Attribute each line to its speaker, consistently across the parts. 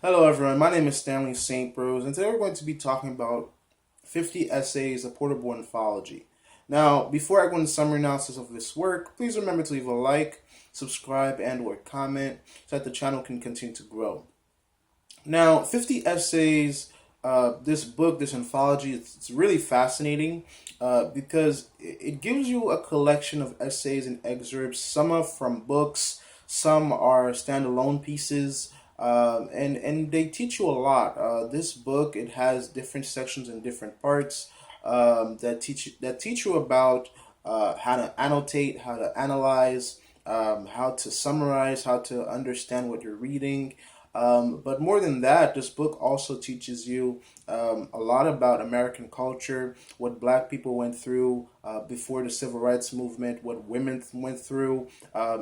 Speaker 1: Hello, everyone. My name is Stanley St. Bros, and today we're going to be talking about 50 essays, a portable anthology. Now, before I go into summary analysis of this work, please remember to leave a like, subscribe, and/or comment so that the channel can continue to grow. Now, 50 essays, this book, this anthology, it's really fascinating because it gives you a collection of essays and excerpts. Some are from books, some are standalone pieces, and they teach you a lot. This book, it has different sections and different parts that teach you about how to annotate, how to analyze, how to summarize, how to understand what you're reading. But more than that, this book also teaches you a lot about American culture, what Black people went through before the Civil Rights Movement, what women went through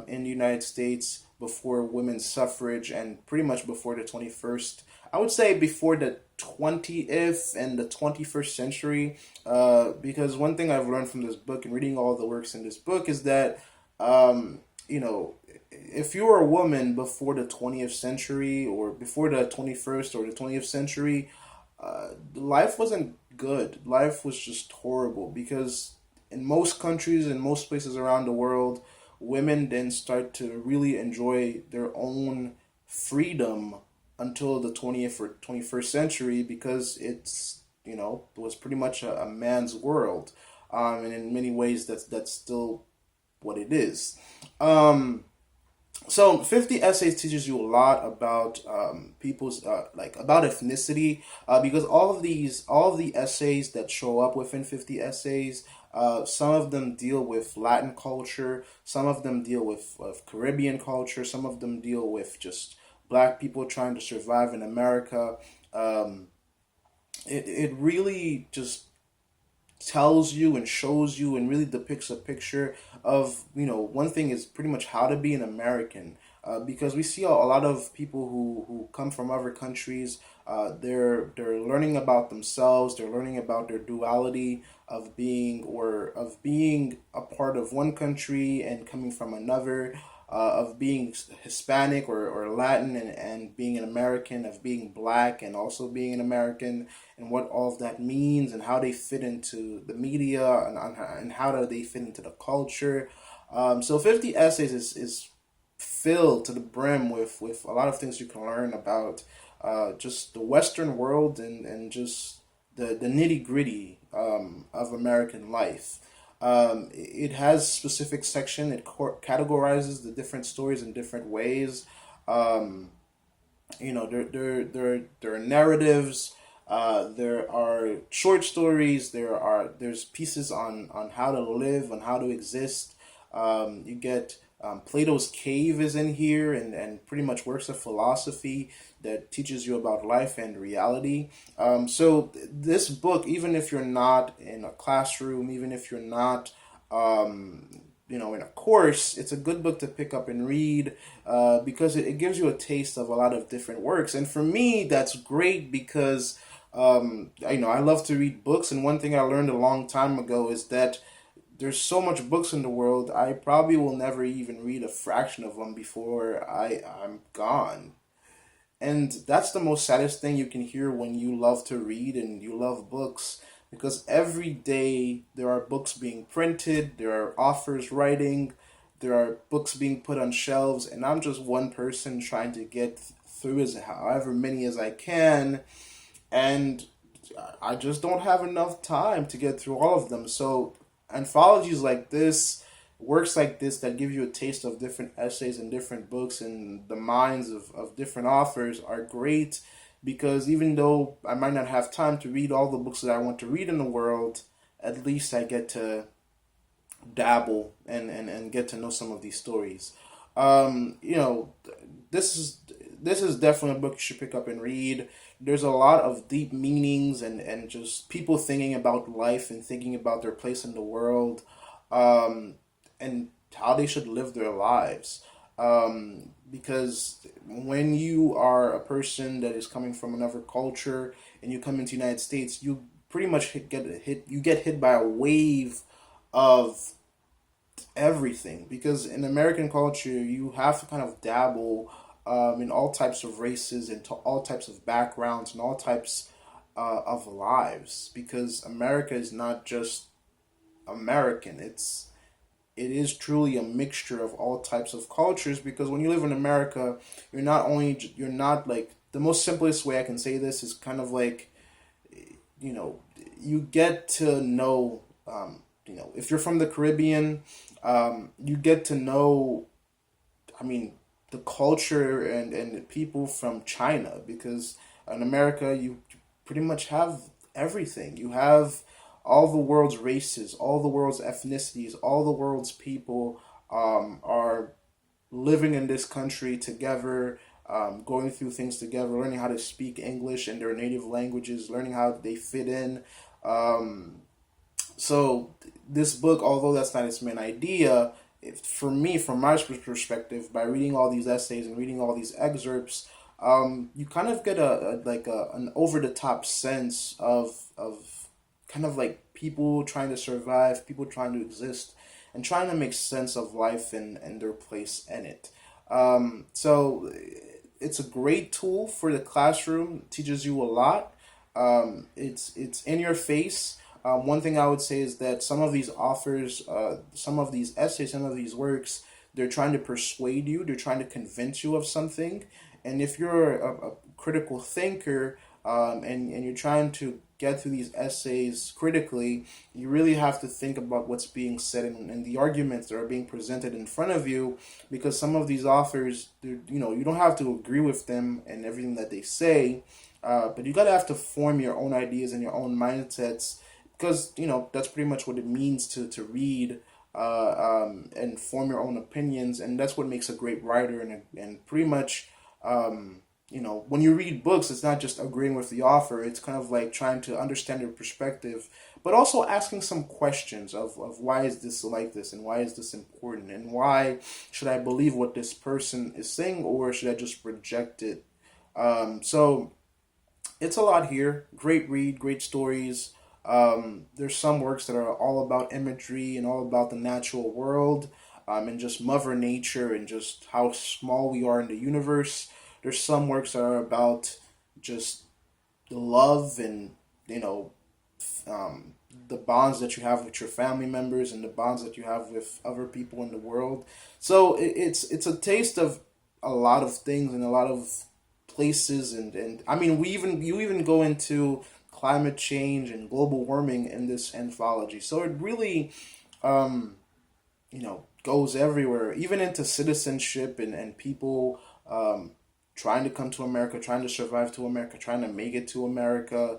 Speaker 1: in the United States before women's suffrage, and pretty much before the 21st. I would say before the 20th and the 21st century, because one thing I've learned from this book and reading all the works in this book is that, you know, if you were a woman before the 20th century or before the 21st or the 20th century, life wasn't good. Life was just horrible because in most countries and most places around the world, women didn't start to really enjoy their own freedom until the 20th or 21st century because it was pretty much a man's world. And in many ways, that's still what it is. Um, so 50 essays teaches you a lot about people's like about ethnicity because all of the essays that show up within 50 essays, some of them deal with Latin culture, some of them deal with Caribbean culture, some of them deal with just Black people trying to survive in America. um, it really just tells you and shows you and really depicts a picture of, one thing is pretty much how to be an American, because we see a lot of people who come from other countries. They're learning about themselves, they're learning about their duality of being a part of one country and coming from another, of being Hispanic or Latin and being an American, of being Black and also being an American, and what all of that means and how they fit into the media and how do they fit into the culture. So 50 essays is filled to the brim with a lot of things you can learn about just the Western world and just the nitty gritty of American life. It has specific section. It categorizes the different stories in different ways. Um, there are narratives. There are short stories. There's pieces on how to live, on how to exist. You get Plato's Cave is in here, and pretty much works of philosophy that teaches you about life and reality. So this book, even if you're not in a classroom, even if you're not, in a course, it's a good book to pick up and read because it gives you a taste of a lot of different works. And for me, that's great because I love to read books, and one thing I learned a long time ago is that there's so much books in the world. I probably will never even read a fraction of them before I'm gone. And that's the most saddest thing you can hear when you love to read and you love books, because every day there are books being printed, there are authors writing, there are books being put on shelves, and I'm just one person trying to get through as however many as I can, and I just don't have enough time to get through all of them. So anthologies like this, works like this that give you a taste of different essays and different books and the minds of different authors are great because even though I might not have time to read all the books that I want to read in the world, at least I get to dabble and get to know some of these stories. You know, this is this is definitely a book you should pick up and read. There's a lot of deep meanings and just people thinking about life and thinking about their place in the world, um, and how they should live their lives. Because when you are a person that is coming from another culture and you come into the United States, you pretty much get hit by a wave of everything, because in American culture you have to kind of dabble in all types of races and to all types of backgrounds and all types of lives, because America is not just American. It is truly a mixture of all types of cultures, because when you live in America, you're not like, the most simplest way I can say this is kind of like, you know, you get to know, if you're from the Caribbean, you get to know, I mean, the culture and the people from China, because in America you pretty much have everything. You have all the world's races, all the world's ethnicities, all the world's people are living in this country together, going through things together, learning how to speak English in their native languages, learning how they fit in. Um, so this book, although that's not its main idea, for me, from my perspective, by reading all these essays and reading all these excerpts, you kind of get an over the top sense of kind of like people trying to survive, people trying to exist, and trying to make sense of life and their place in it. So it's a great tool for the classroom. It teaches you a lot. It's in your face. One thing I would say is that some of these authors, some of these essays, some of these works, they're trying to persuade you, they're trying to convince you of something. And if you're a critical thinker, and you're trying to get through these essays critically, you really have to think about what's being said and the arguments that are being presented in front of you, because some of these authors, you don't have to agree with them and everything that they say, but you gotta have to form your own ideas and your own mindsets, because that's pretty much what it means to read, and form your own opinions, and that's what makes a great writer. And pretty much, when you read books, it's not just agreeing with the author. It's kind of like trying to understand their perspective, but also asking some questions of why is this like this, and why is this important, and why should I believe what this person is saying, or should I just reject it? So it's a lot here. Great read, great stories. There's some works that are all about imagery and all about the natural world, and just Mother Nature and just how small we are in the universe. There's some works that are about just love and, the bonds that you have with your family members and the bonds that you have with other people in the world. So it's a taste of a lot of things and a lot of places, and I mean, you even go into climate change and global warming in this anthology. So it really, goes everywhere, even into citizenship and people trying to come to America, trying to survive to America, trying to make it to America.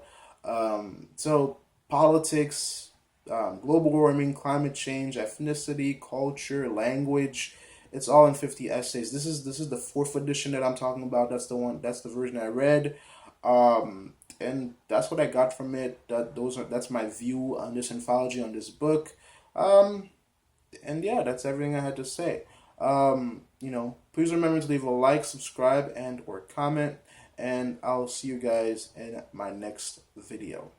Speaker 1: So politics, global warming, climate change, ethnicity, culture, language. It's all in 50 essays. This is the fourth edition that I'm talking about. That's the one. That's the version I read. And that's what I got from it. That's my view on this anthology, on this book. And yeah, that's everything I had to say. Please remember to leave a like, subscribe, and or comment, and I'll see you guys in my next video.